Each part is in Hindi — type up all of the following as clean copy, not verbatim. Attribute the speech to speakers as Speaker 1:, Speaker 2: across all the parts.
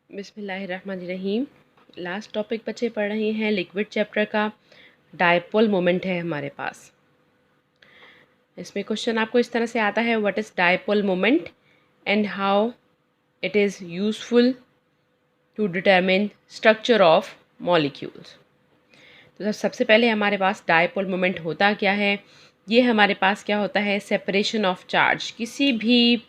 Speaker 1: बिस्मिल्लाहिर्रहमानिर्रहीम। लास्ट टॉपिक बच्चे पढ़ रहे हैं लिक्विड चैप्टर का। डायपोल मोमेंट है हमारे पास। इसमें क्वेश्चन आपको इस तरह से आता है, what is dipole moment and how it is useful to determine structure of molecules. तो सबसे पहले हमारे पास डायपोल मोमेंट होता क्या है। ये हमारे पास क्या होता है, सेपरेशन ऑफ चार्ज। किसी भी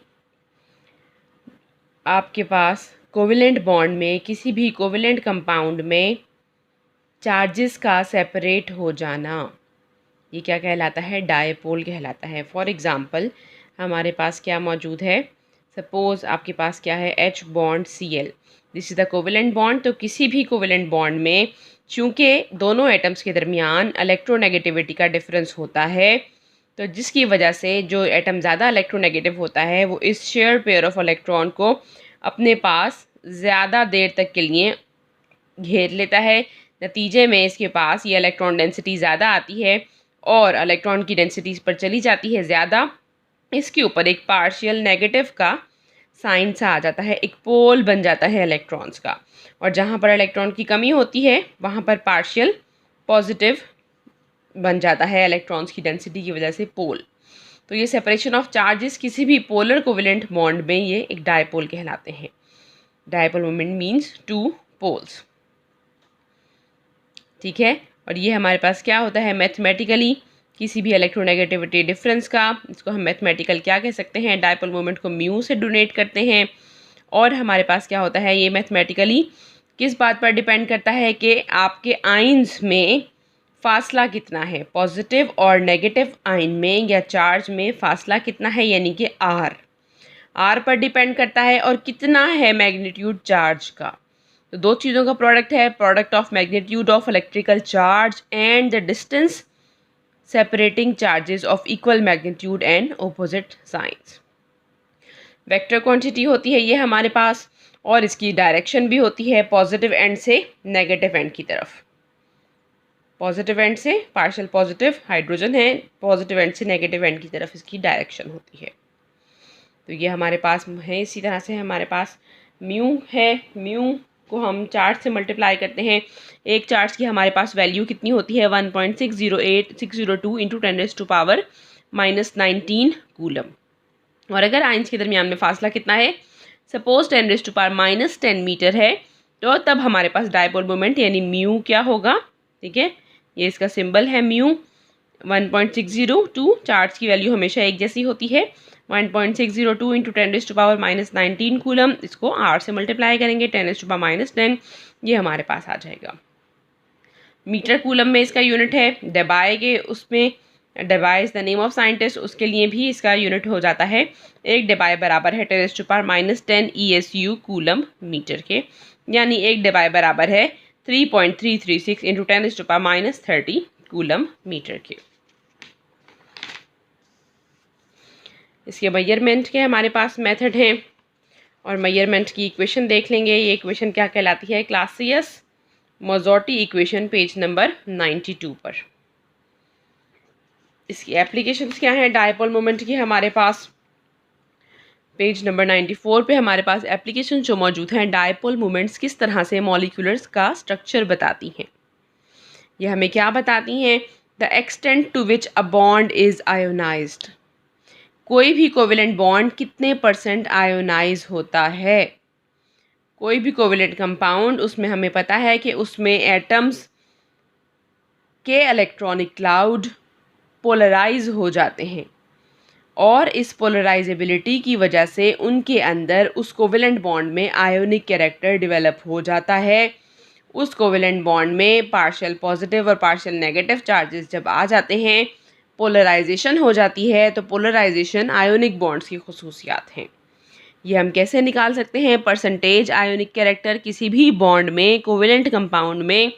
Speaker 1: आपके पास कोवेलेंट बॉन्ड में, किसी भी कोवेलेंट कंपाउंड में चार्जेस का सेपरेट हो जाना, ये क्या कहलाता है, डायपोल कहलाता है। फॉर एग्ज़ाम्पल हमारे पास क्या मौजूद है, सपोज़ आपके पास क्या है, H bond Cl, this is the covalent bond. तो किसी भी कोवेलेंट बॉन्ड में चूँकि दोनों एटम्स के दरमियान इलेक्ट्रोनेगेटिविटी का डिफरेंस होता है, तो जिसकी वजह से जो एटम ज़्यादा इलेक्ट्रोनेगेटिव होता है वो इस शेयर पेयर ऑफ इलेक्ट्रॉन को अपने पास ज़्यादा देर तक के लिए घेर लेता है। नतीजे में इसके पास ये इलेक्ट्रॉन डेंसिटी ज़्यादा आती है और इलेक्ट्रॉन की डेंसिटी पर चली जाती है ज़्यादा। इसके ऊपर एक पार्शियल नेगेटिव का साइन सा आ जाता है, एक पोल बन जाता है इलेक्ट्रॉन्स का, और जहाँ पर इलेक्ट्रॉन की कमी होती है वहाँ पर पार्शियल पॉजिटिव बन जाता है इलेक्ट्रॉन्स की डेंसिटी की वजह से पोल। तो ये सेपरेशन ऑफ चार्जेस किसी भी पोलर कोवेलेंट बॉन्ड में ये एक डायपोल कहलाते हैं। Dipole moment means two poles, ठीक है। और ये हमारे पास क्या होता है, मैथमेटिकली किसी भी इलेक्ट्रोनेगेटिविटी डिफरेंस का, इसको हम मैथमेटिकल क्या कह सकते हैं, डायपोल मोमेंट को म्यू से डोनेट करते हैं। और हमारे पास क्या होता है, ये मैथमेटिकली किस बात पर डिपेंड करता है कि आपके आइंस में फासला कितना है, पॉजिटिव और नेगेटिव आइन में या चार्ज में फासला कितना है, यानी कि आर पर डिपेंड करता है, और कितना है मैग्नीट्यूड चार्ज का। तो दो चीज़ों का प्रोडक्ट है, product of magnitude of electrical charge and the distance separating charges of equal magnitude and opposite science. Vector quantity होती है ये हमारे पास, और इसकी डायरेक्शन भी होती है पॉजिटिव एंड से नेगेटिव एंड की तरफ। पॉजिटिव एंड से पार्शियल पॉजिटिव हाइड्रोजन है, पॉजिटिव एंड से नेगेटिव एंड की तरफ इसकी डायरेक्शन होती है। तो ये हमारे पास है। इसी तरह से हमारे पास म्यू है, म्यू को हम चार्ज से मल्टीप्लाई करते हैं। एक चार्ज की हमारे पास वैल्यू कितनी होती है, 1.608602 इंटू 10⁻⁻⁻19 कूलम। और अगर आइंस के दरमियान में फासला कितना है, सपोज 10⁻⁻10 मीटर है, तो तब हमारे पास डायपोल मोमेंट यानी म्यू क्या होगा, ठीक है। ये इसका सिंबल है म्यू। 1.602, चार्ज की वैल्यू हमेशा एक जैसी होती है, 1.602 इंटू 10⁻⁻19 कूलम। इसको आर से मल्टीप्लाई करेंगे, 10⁻⁻10, ये हमारे पास आ जाएगा। मीटर कूलम में इसका यूनिट है, डेबाई के उसमें, Debye is the name of scientist, उसके लिए भी इसका यूनिट हो जाता है। एक डेबाई बराबर है 10⁻⁻10 ESU कूलम मीटर के, यानी एक डेबाई बराबर है 3.336 इंटू 10⁻⁻30 कूलम मीटर के। इसके मेजरमेंट के हमारे पास मेथड हैं, और मेजरमेंट की इक्वेशन देख लेंगे। ये इक्वेशन क्या कहलाती है, क्लासियस-मोज़ोर्टी इक्वेशन, पेज नंबर 92 पर। इसकी एप्लीकेशंस क्या हैं डायपोल मोमेंट की, हमारे पास पेज नंबर 94 पे हमारे पास एप्लीकेशन जो मौजूद हैं, डायपोल मोमेंट्स किस तरह से मॉलिक्यूलर्स का स्ट्रक्चर बताती हैं। ये हमें क्या बताती हैं, the extent to which a bond is ionized. कोई भी कोवेलेंट बॉन्ड कितने % आयोनाइज होता है। कोई भी कोवेलेंट कंपाउंड, उसमें हमें पता है कि उसमें एटम्स के इलेक्ट्रॉनिक क्लाउड पोलराइज हो जाते हैं, और इस पोलराइजेबिलिटी की वजह से उनके अंदर उस कोवेलेंट बॉन्ड में आयोनिक कैरेक्टर डेवलप हो जाता है। उस कोवेलेंट बॉन्ड में पार्शियल पॉजिटिव और पार्शियल नेगेटिव चार्जेस जब आ जाते हैं, पोलराइजेशन हो जाती है। तो पोलराइजेशन आयोनिक बॉन्ड्स की खुसूसियात हैं। ये हम कैसे निकाल सकते हैं, परसेंटेज आयोनिक कैरेक्टर, किसी भी बॉन्ड में, कोवेलेंट कंपाउंड में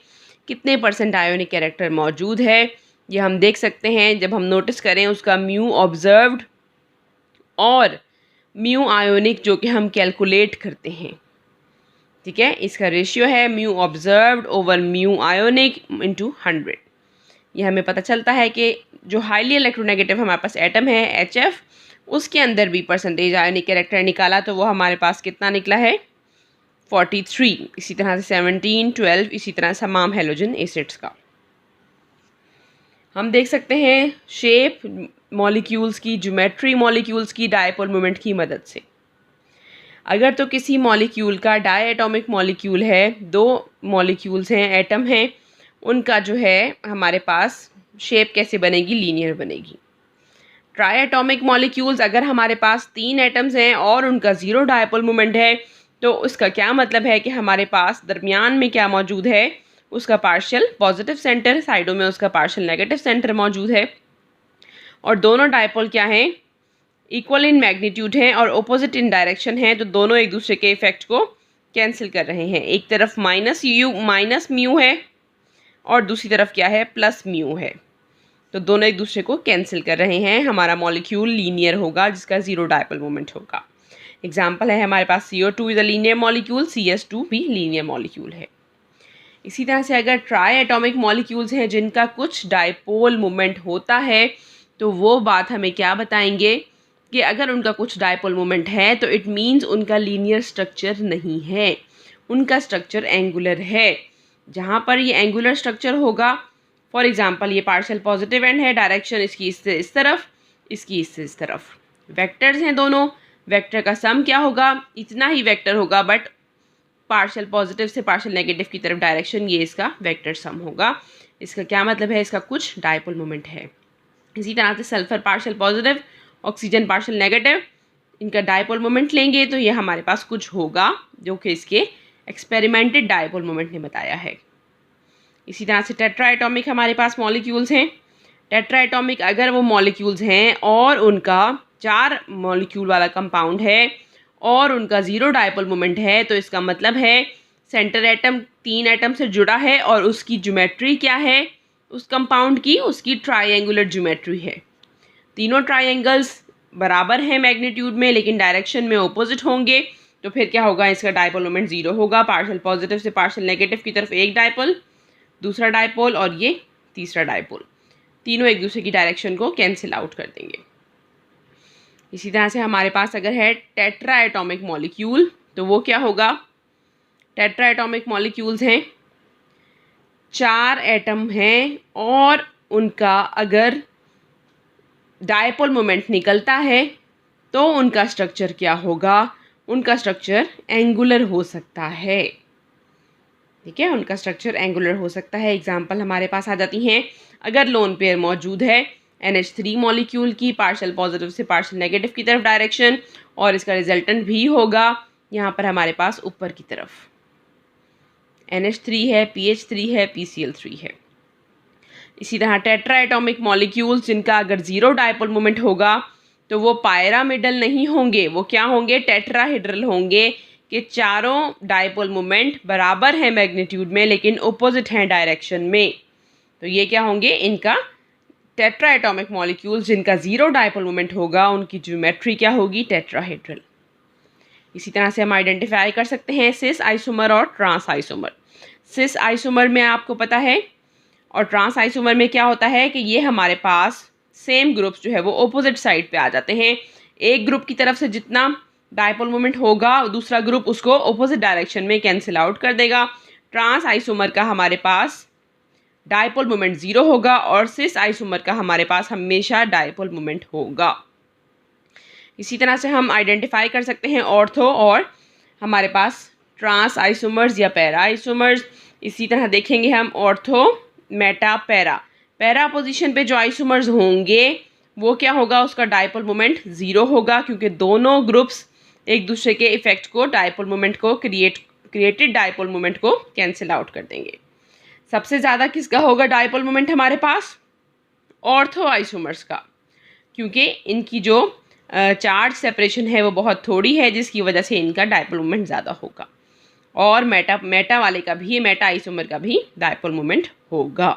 Speaker 1: कितने % आयोनिक कैरेक्टर मौजूद है, ये हम देख सकते हैं जब हम नोटिस करें उसका म्यू ऑब्जर्व्ड और म्यू आयोनिक जो कि हम कैलकुलेट करते हैं, ठीक है। इसका रेशियो है mu observed over mu ionic into 100। ये हमें पता चलता है कि जो हाईली इलेक्ट्रोनेगेटिव हमारे पास एटम है HF, उसके अंदर भी परसेंटेज आयोनिक कैरेक्टर निकाला तो वो हमारे पास कितना निकला है, 43, इसी तरह से 17, 12, इसी तरह से तमाम हैलोजन एसिड्स का। हम देख सकते हैं शेप मॉलिक्यूल्स की, ज्योमेट्री मॉलिक्यूल्स की डायपोल मोमेंट की मदद से। अगर तो किसी मॉलिक्यूल का डायएटॉमिक मॉलिक्यूल है, दो मॉलिक्यूल्स हैं, एटम हैं, उनका जो है हमारे पास शेप कैसे बनेगी, लीनियर बनेगी। ट्राइएटॉमिक मॉलिक्यूल्स, अगर हमारे पास 3 एटम्स हैं और उनका ज़ीरो डायपोल मोमेंट है, तो उसका क्या मतलब है कि हमारे पास दरमियान में क्या मौजूद है, उसका पार्शियल पॉजिटिव सेंटर, साइडों में उसका पार्शियल नेगेटिव सेंटर मौजूद है, और दोनों डायपोल क्या हैं, इक्वल इन मैग्नीट्यूड हैं और ओपोजिट इन डायरेक्शन हैं, तो दोनों एक दूसरे के इफेक्ट को कैंसिल कर रहे हैं। एक तरफ माइनस म्यू है और दूसरी तरफ क्या है, प्लस म्यू है, तो दोनों एक दूसरे को कैंसिल कर रहे हैं। हमारा मॉलिक्यूल लीनियर होगा जिसका ज़ीरो डायपोल मोमेंट होगा। एग्जाम्पल है हमारे पास CO2 is a linear molecule, CS2 भी लीनियर मॉलिक्यूल है। इसी तरह से अगर ट्राई एटॉमिक मॉलिक्यूल्स हैं जिनका कुछ डायपोल मोमेंट होता है, तो वो बात हमें क्या बताएंगे कि अगर उनका कुछ डायपोल मोमेंट है तो इट मीन्स उनका लीनियर स्ट्रक्चर नहीं है, उनका स्ट्रक्चर एंगुलर है। जहाँ पर ये एंगुलर स्ट्रक्चर होगा, फॉर एग्जांपल ये पार्शियल पॉजिटिव एंड है, डायरेक्शन इसकी इससे इस तरफ, इसकी इससे इस तरफ, वेक्टर्स हैं दोनों, वेक्टर का सम क्या होगा, इतना ही वेक्टर होगा, बट पार्शियल पॉजिटिव से पार्शियल नेगेटिव की तरफ डायरेक्शन, ये इसका वेक्टर सम होगा। इसका क्या मतलब है, इसका कुछ डायपोल मोमेंट है। इसी तरह से sulphur partial positive, oxygen partial negative, इनका डायपोल मोमेंट लेंगे तो ये हमारे पास कुछ होगा जो कि इसके एक्सपेरिमेंटेड डायपोल मोमेंट ने बताया है। इसी तरह से टेट्राएटॉमिक हमारे पास मॉलिक्यूल्स हैं। टेट्राएटॉमिक अगर वो मॉलिक्यूल्स हैं और उनका 4 मॉलिक्यूल वाला कंपाउंड है और उनका ज़ीरो डायपोल मोमेंट है, तो इसका मतलब है सेंटर एटम 3 एटम से जुड़ा है और उसकी ज्योमेट्री क्या है, उस कंपाउंड की, उसकी ट्राइंगुलर ज्योमेट्री है। तीनों ट्राइंगल्स बराबर हैं मैग्नीट्यूड में लेकिन डायरेक्शन में ऑपोजिट होंगे, तो फिर क्या होगा, इसका डायपोल मोमेंट ज़ीरो होगा। पार्शियल पॉजिटिव से पार्शियल नेगेटिव की तरफ एक डायपोल, दूसरा डायपोल और ये तीसरा डायपोल, तीनों एक दूसरे की डायरेक्शन को कैंसिल आउट कर देंगे। इसी तरह से हमारे पास अगर है टेट्राएटॉमिक मॉलिक्यूल, तो वो क्या होगा, टेट्राएटॉमिक मॉलिक्यूल्स हैं, 4 एटम हैं और उनका अगर डायपोल मोमेंट निकलता है तो उनका स्ट्रक्चर क्या होगा, उनका स्ट्रक्चर एंगुलर हो सकता है। ठीक है, उनका स्ट्रक्चर एंगुलर हो सकता है। एग्जाम्पल हमारे पास आ जाती हैं, अगर लोन पेयर मौजूद है NH3 मॉलिक्यूल की, पार्शियल पॉजिटिव से पार्शियल नेगेटिव की तरफ डायरेक्शन, और इसका रिजल्टेंट भी होगा यहाँ पर हमारे पास ऊपर की तरफ, NH3 है, PH3 है, PCl3 है। इसी तरह टेट्राएटॉमिक मॉलिक्यूल्स जिनका अगर ज़ीरो डायपोल मोमेंट होगा तो वो पायरामिडल नहीं होंगे, वो क्या होंगे, टेट्राहेड्रल होंगे, कि चारों डायपोल मोमेंट बराबर हैं मैग्नीट्यूड में लेकिन ऑपोजिट हैं डायरेक्शन में। तो ये क्या होंगे, इनका टेट्राएटॉमिक मॉलिक्यूल्स जिनका ज़ीरो डायपोल मोमेंट होगा, उनकी ज्योमेट्री क्या होगी, टेट्राहेड्रल। इसी तरह से हम आइडेंटिफाई कर सकते हैं सिस आइसोमर और ट्रांस आइसोमर। सिस आइसोमर में आपको पता है, और ट्रांस आइसोमर में क्या होता है कि ये हमारे पास सेम ग्रुप्स जो है वो ऑपोजिट साइड पे आ जाते हैं। एक ग्रुप की तरफ से जितना डायपोल मोमेंट होगा दूसरा ग्रुप उसको ऑपोजिट डायरेक्शन में कैंसिल आउट कर देगा। ट्रांस आइसोमर का हमारे पास डायपोल मोमेंट ज़ीरो होगा और सिस आइसोमर का हमारे पास हमेशा डायपोल मोमेंट होगा। इसी तरह से हम आइडेंटिफाई कर सकते हैं ऑर्थो और हमारे पास ट्रांस आइसोमर्स या पैरा आइसोमर्स। इसी तरह देखेंगे हम ortho, Meta, para. Para position पे जो आइसोमर्स होंगे वो क्या होगा, उसका डायपोल मोमेंट ज़ीरो होगा क्योंकि दोनों ग्रुप्स एक दूसरे के इफेक्ट को, डायपोल मोमेंट को, क्रिएटेड डायपोल मोमेंट को कैंसिल आउट कर देंगे। सबसे ज़्यादा किसका होगा डायपोल मोमेंट हमारे पास, ऑर्थो आइसोमर्स का, क्योंकि इनकी जो चार्ज सेपरेशन है वो बहुत थोड़ी है जिसकी वजह से इनका डायपोल मोमेंट ज़्यादा होगा। और मेटा वाले का भी, मेटा आइसोमर का भी डायपोल मोमेंट होगा।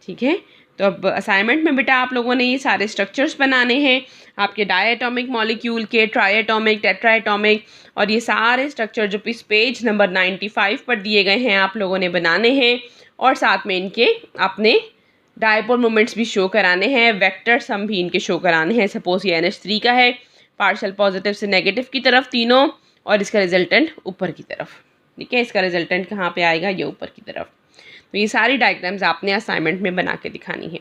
Speaker 1: ठीक है, तो अब असाइनमेंट में बेटा आप लोगों ने ये सारे स्ट्रक्चर्स बनाने हैं, आपके डायएटॉमिक मॉलिक्यूल के, ट्राइएटॉमिक, टेट्राएटॉमिक, और ये सारे स्ट्रक्चर जो इस पेज नंबर 95 पर दिए गए हैं आप लोगों ने बनाने हैं, और साथ में इनके अपने डायपोल मोमेंट्स भी शो कराने हैं, वेक्टर सम भी इनके शो कराने हैं। सपोज ये NH3 का है, पार्शियल पॉजिटिव से नेगेटिव की तरफ तीनों और इसका रिजल्टेंट ऊपर की तरफ। ठीक है, इसका रिजल्टेंट कहाँ पे आएगा, ये ऊपर की तरफ। तो ये सारी डायग्राम्स आपने असाइनमेंट में बना के दिखानी है।